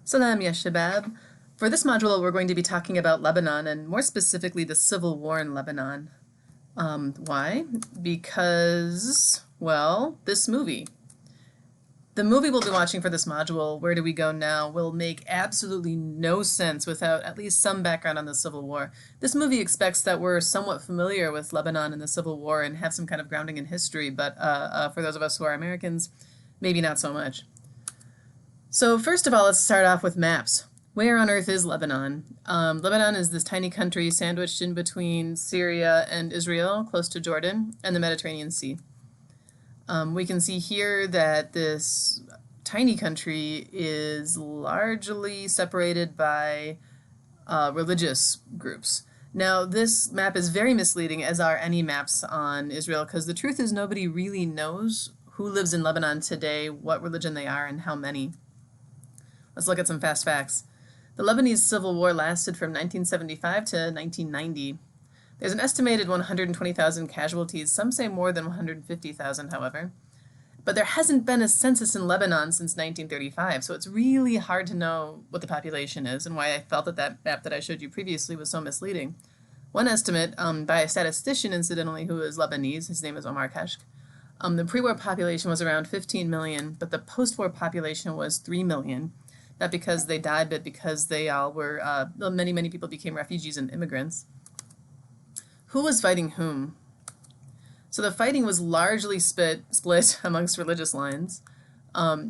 Salam ya Shabab. For this module, we're going to be talking about Lebanon and more specifically the civil war in Lebanon. Why? Because, well, this movie. The movie we'll be watching for this module, Where Do We Go Now, will make absolutely no sense without at least some background on the Civil War. This movie expects that we're somewhat familiar with Lebanon and the Civil War and have some kind of grounding in history, but for those of us who are Americans, maybe not so much. So first of all, let's start off with maps. Where on earth is Lebanon? Lebanon is this tiny country sandwiched in between Syria and Israel, close to Jordan, and the Mediterranean Sea. We can see here that this tiny country is largely separated by religious groups. Now, this map is very misleading, as are any maps on Israel, because the truth is nobody really knows who lives in Lebanon today, what religion they are, and how many. Let's look at some fast facts. The Lebanese Civil War lasted from 1975 to 1990. There's an estimated 120,000 casualties. Some say more than 150,000, however. But there hasn't been a census in Lebanon since 1935, so it's really hard to know what the population is and why I felt that that map that I showed you previously was so misleading. One estimate by a statistician, incidentally, who is Lebanese, his name is Omar Kashk, the pre-war population was around 15 million, but the post-war population was 3 million. Not because they died, but because they all were, many people became refugees and immigrants. Who was fighting whom? So the fighting was largely split amongst religious lines.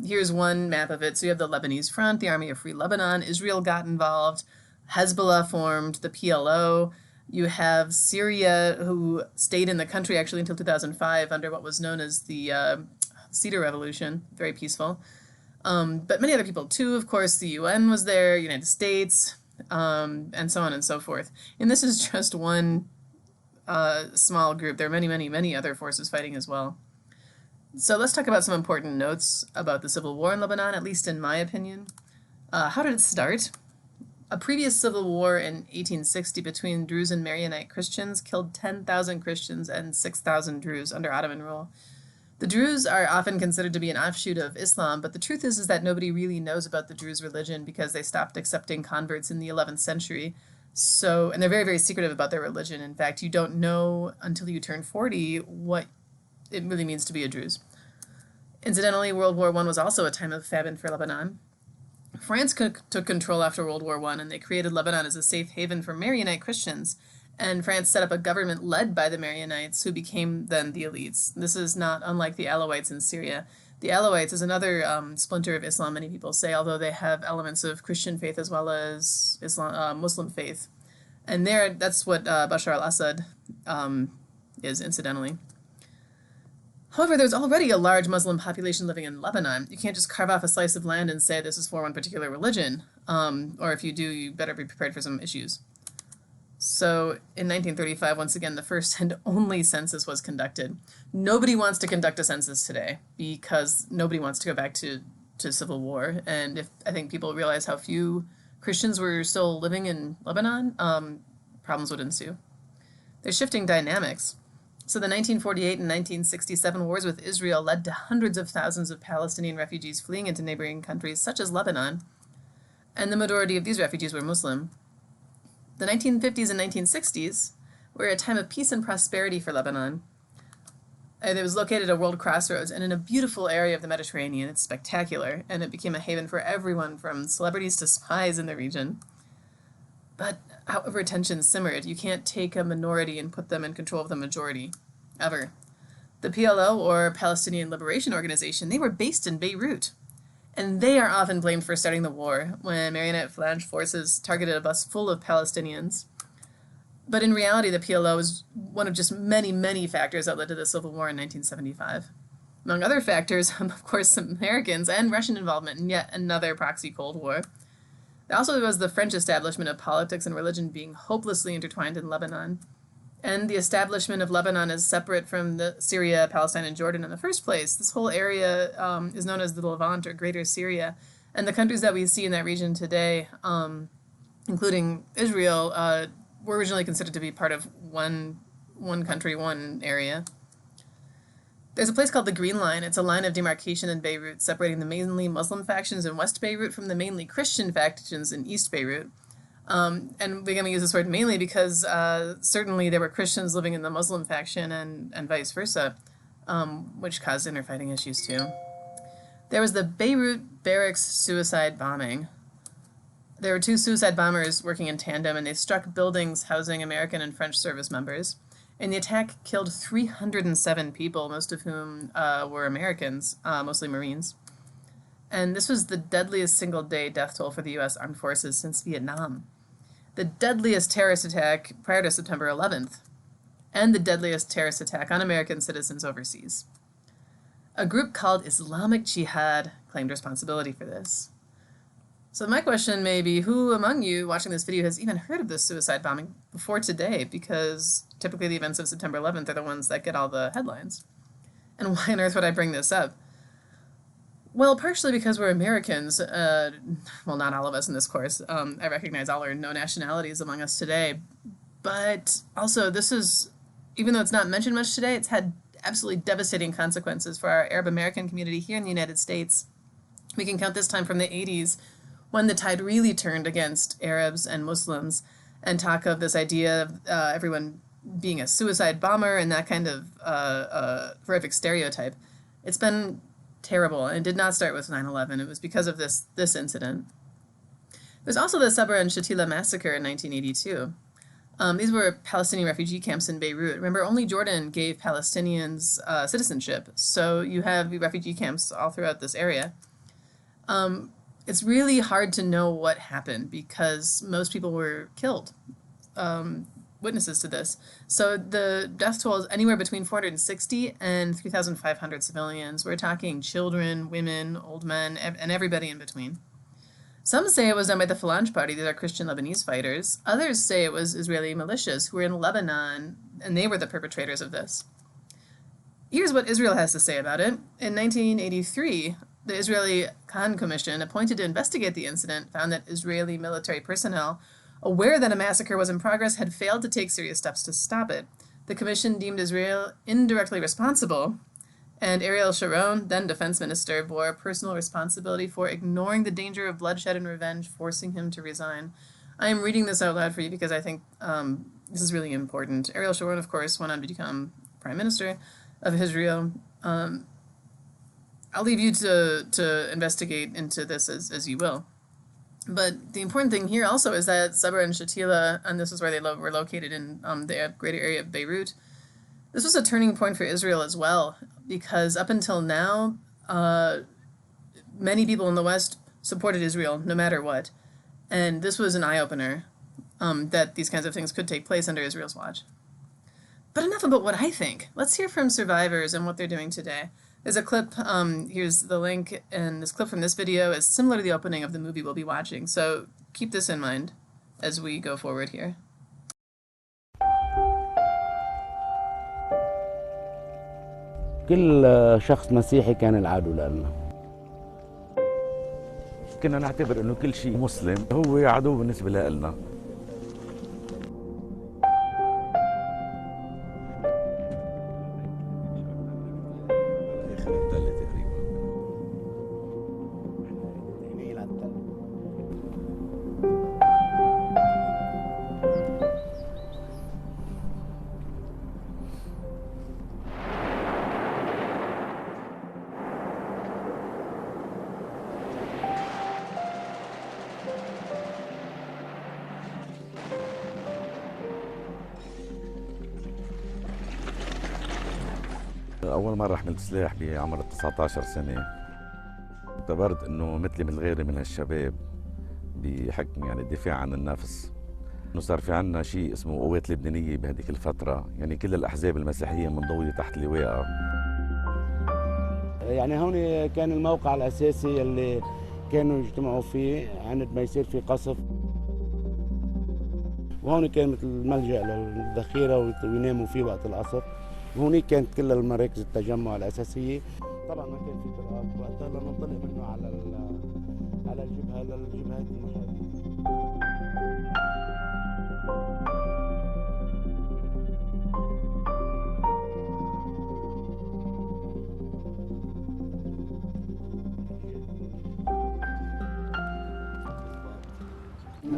Here's one map of it. So you have the Lebanese Front, the Army of Free Lebanon, Israel got involved, Hezbollah formed, the PLO. You have Syria, who stayed in the country actually until 2005 under what was known as the Cedar Revolution, very peaceful. But many other people too, of course. The UN was there, United States, and so on and so forth. And this is just one small group. There are many other forces fighting as well. So let's talk about some important notes about the Civil War in Lebanon, at least in my opinion. How did it start? A previous civil war in 1860 between Druze and Maronite Christians killed 10,000 Christians and 6,000 Druze under Ottoman rule. The Druze are often considered to be an offshoot of Islam, but the truth is that nobody really knows about the Druze religion because they stopped accepting converts in the 11th century. And they're very secretive about their religion. In fact, you don't know until you turn 40 what it really means to be a Druze. Incidentally, World War I was also a time of famine for Lebanon. France took control after World War I, and they created Lebanon as a safe haven for Maronite Christians. And France set up a government led by the Maronites, who became then the elites. This is not unlike the Alawites in Syria. The Alawites is another splinter of Islam, many people say, although they have elements of Christian faith as well as Muslim faith. And that's what Bashar al-Assad is, incidentally. However, there's already a large Muslim population living in Lebanon. You can't just carve off a slice of land and say this is for one particular religion. Or if you do, you better be prepared for some issues. So in 1935, once again, the first and only census was conducted. Nobody wants to conduct a census today because nobody wants to go back to civil war. And if I think people realize how few Christians were still living in Lebanon, problems would ensue. There's shifting dynamics. So the 1948 and 1967 wars with Israel led to hundreds of thousands of Palestinian refugees fleeing into neighboring countries such as Lebanon, and the majority of these refugees were Muslim. The 1950s and 1960s were a time of peace and prosperity for Lebanon. It was located at world crossroads and in a beautiful area of the Mediterranean. It's spectacular, and it became a haven for everyone from celebrities to spies in the region. But however tensions simmered, you can't take a minority and put them in control of the majority, ever. The PLO, or Palestinian Liberation Organization, they were based in Beirut. And they are often blamed for starting the war when Marionette Phalange forces targeted a bus full of Palestinians. But in reality, the PLO is one of just many factors that led to the Civil War in 1975. Among other factors, of course, some Americans and Russian involvement in yet another proxy Cold War. There also was the French establishment of politics and religion being hopelessly intertwined in Lebanon, and the establishment of Lebanon as separate from Syria, Palestine, and Jordan in the first place. This whole area is known as the Levant, or Greater Syria, and the countries that we see in that region today, including Israel, were originally considered to be part of one country, one area. There's a place called the Green Line. It's a line of demarcation in Beirut separating the mainly Muslim factions in West Beirut from the mainly Christian factions in East Beirut. And we're going to use this word mainly because certainly there were Christians living in the Muslim faction and vice versa, which caused interfighting issues too. There was the Beirut barracks suicide bombing. There were two suicide bombers working in tandem, and they struck buildings housing American and French service members. And the attack killed 307 people, most of whom were Americans, mostly Marines. And this was the deadliest single-day death toll for the U.S. Armed Forces since Vietnam. The deadliest terrorist attack prior to September 11th, and the deadliest terrorist attack on American citizens overseas. A group called Islamic Jihad claimed responsibility for this. So my question may be, who among you watching this video has even heard of this suicide bombing before today? Because typically the events of September 11th are the ones that get all the headlines. And why on earth would I bring this up? Well, partially because we're Americans. Well, not all of us in this course. I recognize all or no nationalities among us today. But also, this is, even though it's not mentioned much today, it's had absolutely devastating consequences for our Arab American community here in the United States. We can count this time from the 80s, when the tide really turned against Arabs and Muslims, and talk of this idea of everyone being a suicide bomber and that kind of horrific stereotype. It's been terrible, and it did not start with 9/11. It was because of this incident. There's also the Sabra and Shatila massacre in 1982. These were Palestinian refugee camps in Beirut. Remember, only Jordan gave Palestinians citizenship, so you have refugee camps all throughout this area. It's really hard to know what happened because most people were killed, witnesses to this. So the death toll is anywhere between 460 and 3,500 civilians. We're talking children, women, old men, and everybody in between. Some say it was done by the Falange Party. These are Christian Lebanese fighters. Others say it was Israeli militias who were in Lebanon, and they were the perpetrators of this. Here's what Israel has to say about it. In 1983, the Israeli Khan Commission, appointed to investigate the incident, found that Israeli military personnel, aware that a massacre was in progress, had failed to take serious steps to stop it. The commission deemed Israel indirectly responsible, and Ariel Sharon, then defense minister, bore personal responsibility for ignoring the danger of bloodshed and revenge, forcing him to resign. I am reading this out loud for you because I think this is really important. Ariel Sharon, of course, went on to become prime minister of Israel. I'll leave you to investigate into this as you will. But the important thing here also is that Sabra and Shatila, and this is where they were located in the greater area of Beirut, this was a turning point for Israel as well, because up until now, many people in the West supported Israel no matter what. And this was an eye-opener that these kinds of things could take place under Israel's watch. But enough about what I think. Let's hear from survivors and what they're doing today. There's a clip, here's the link, and this clip from this video is similar to the opening of the movie we'll be watching, so keep this in mind as we go forward here. كل شخص مسيحي كان العدو لنا. كنا نعتبر انه كل شيء مسلم هو عدو بالنسبة لنا. أول مرة حملت سلاح بعمر 19 سنة. اعتبرت إنه مثلي مثل غيري من هالشباب بحكم يعني الدفاع عن النفس. إنه صار في عنا شيء اسمه قوات لبنانية بهذيك الفترة، يعني كل الأحزاب المسيحية منضوية تحت لواءها. يعني هون كان الموقع الأساسي اللي كانوا يجتمعوا فيه عند ما يصير في قصف. وهون كان مثل ملجأ للذخيرة ويناموا فيه وقت العصر. وهونيك كانت كل المراكز التجمع الأساسية. طبعا ما كان في طرقات وقتها لننطلق منه على الجبهة للجبهات المحيطة. على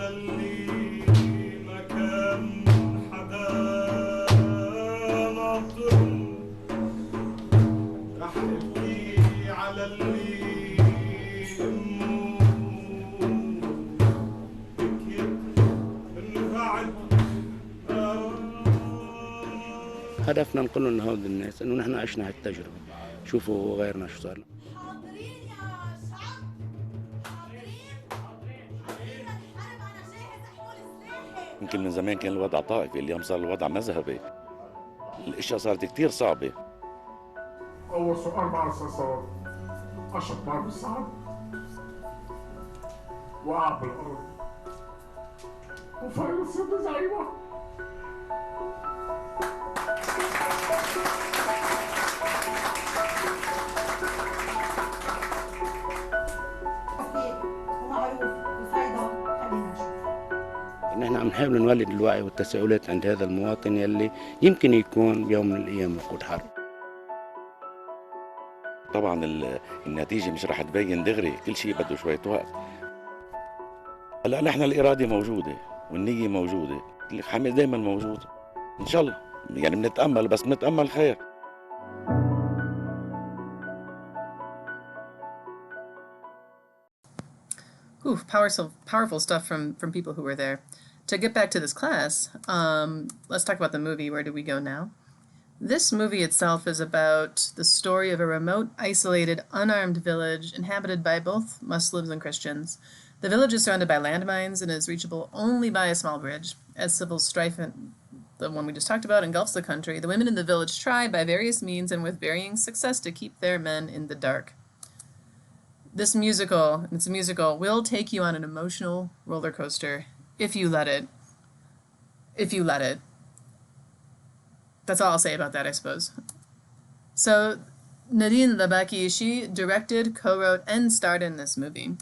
اللي ما كان حدا ناطرهم رح ابكي على اللي امه بكيت من بعد هدفنا نقول لهم هؤلاء الناس انه نحن عشنا هالتجربه، شوفوا غيرنا شو صار. حاضرين يا شعب، حاضرين الحرب، أنا جاهز أحمل سلاحي. يمكن من زمان كان الوضع طائفي، اليوم صار الوضع مذهبي. الاشياء صارت كتير صعبة. أول سؤال مع الرصاصات أشط ضرب الصعب وقع بالأرض وفيروس زعيمة. ومعروف وصيدا، خلينا نشوف. نحن عم نحاول نولد الوعي والتساؤلات عند هذا المواطن يلي يمكن يكون بيوم من الايام وقود حرب. طبعا النتيجة مش رح تبين دغري، كل شيء بده شوية وقت. هلا نحن الإرادة موجودة والنية موجودة، الحماس دايما موجود. إن شاء الله يعني بنتأمل، بس بنتأمل خير. Ooh, powerful stuff from people who were there. To get back to this class, let's talk about the movie. Where do we go now? This movie itself is about the story of a remote, isolated, unarmed village inhabited by both Muslims and Christians. The village is surrounded by landmines and is reachable only by a small bridge. As civil strife, the one we just talked about, engulfs the country, the women in the village try by various means and with varying success to keep their men in the dark. This musical, it's a musical, will take you on an emotional roller coaster if you let it. If you let it. That's all I'll say about that, I suppose. So, Nadine Labaki, she directed, co-wrote, and starred in this movie.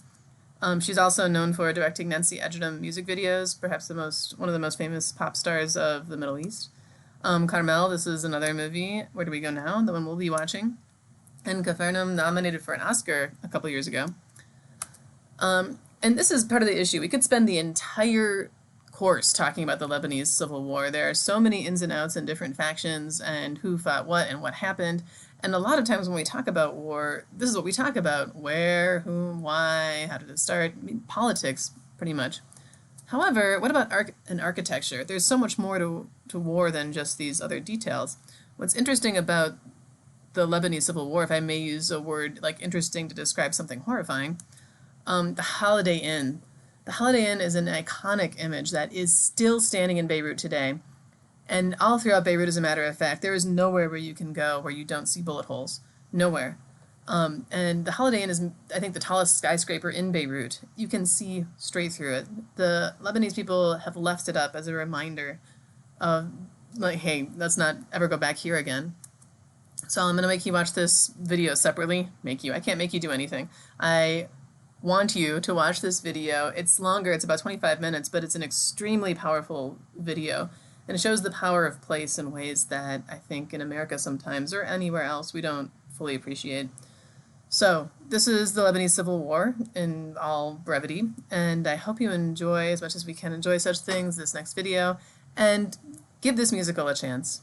She's also known for directing Nancy Edgerton music videos, perhaps one of the most famous pop stars of the Middle East. Carmel, this is another movie. Where do we go now? The one we'll be watching. And Capernaum, nominated for an Oscar a couple years ago. And this is part of the issue. We could spend the entire course talking about the Lebanese Civil War. There are so many ins and outs and different factions and who fought what and what happened. And a lot of times when we talk about war, this is what we talk about. Where, whom, why, how did it start? I mean, politics, pretty much. However, what about an architecture? There's so much more to war than just these other details. What's interesting about the Lebanese Civil War, if I may use a word like interesting to describe something horrifying, the Holiday Inn. The Holiday Inn is an iconic image that is still standing in Beirut today. And all throughout Beirut, as a matter of fact, there is nowhere where you can go where you don't see bullet holes. Nowhere. And the Holiday Inn is, I think, the tallest skyscraper in Beirut. You can see straight through it. The Lebanese people have left it up as a reminder of, like, hey, let's not ever go back here again. So I'm going to make you watch this video separately. I can't make you do anything. I want you to watch this video. It's longer, it's about 25 minutes, but it's an extremely powerful video. And it shows the power of place in ways that I think in America sometimes, or anywhere else, we don't fully appreciate. So this is the Lebanese Civil War in all brevity, and I hope you enjoy, as much as we can enjoy such things, this next video, and give this musical a chance.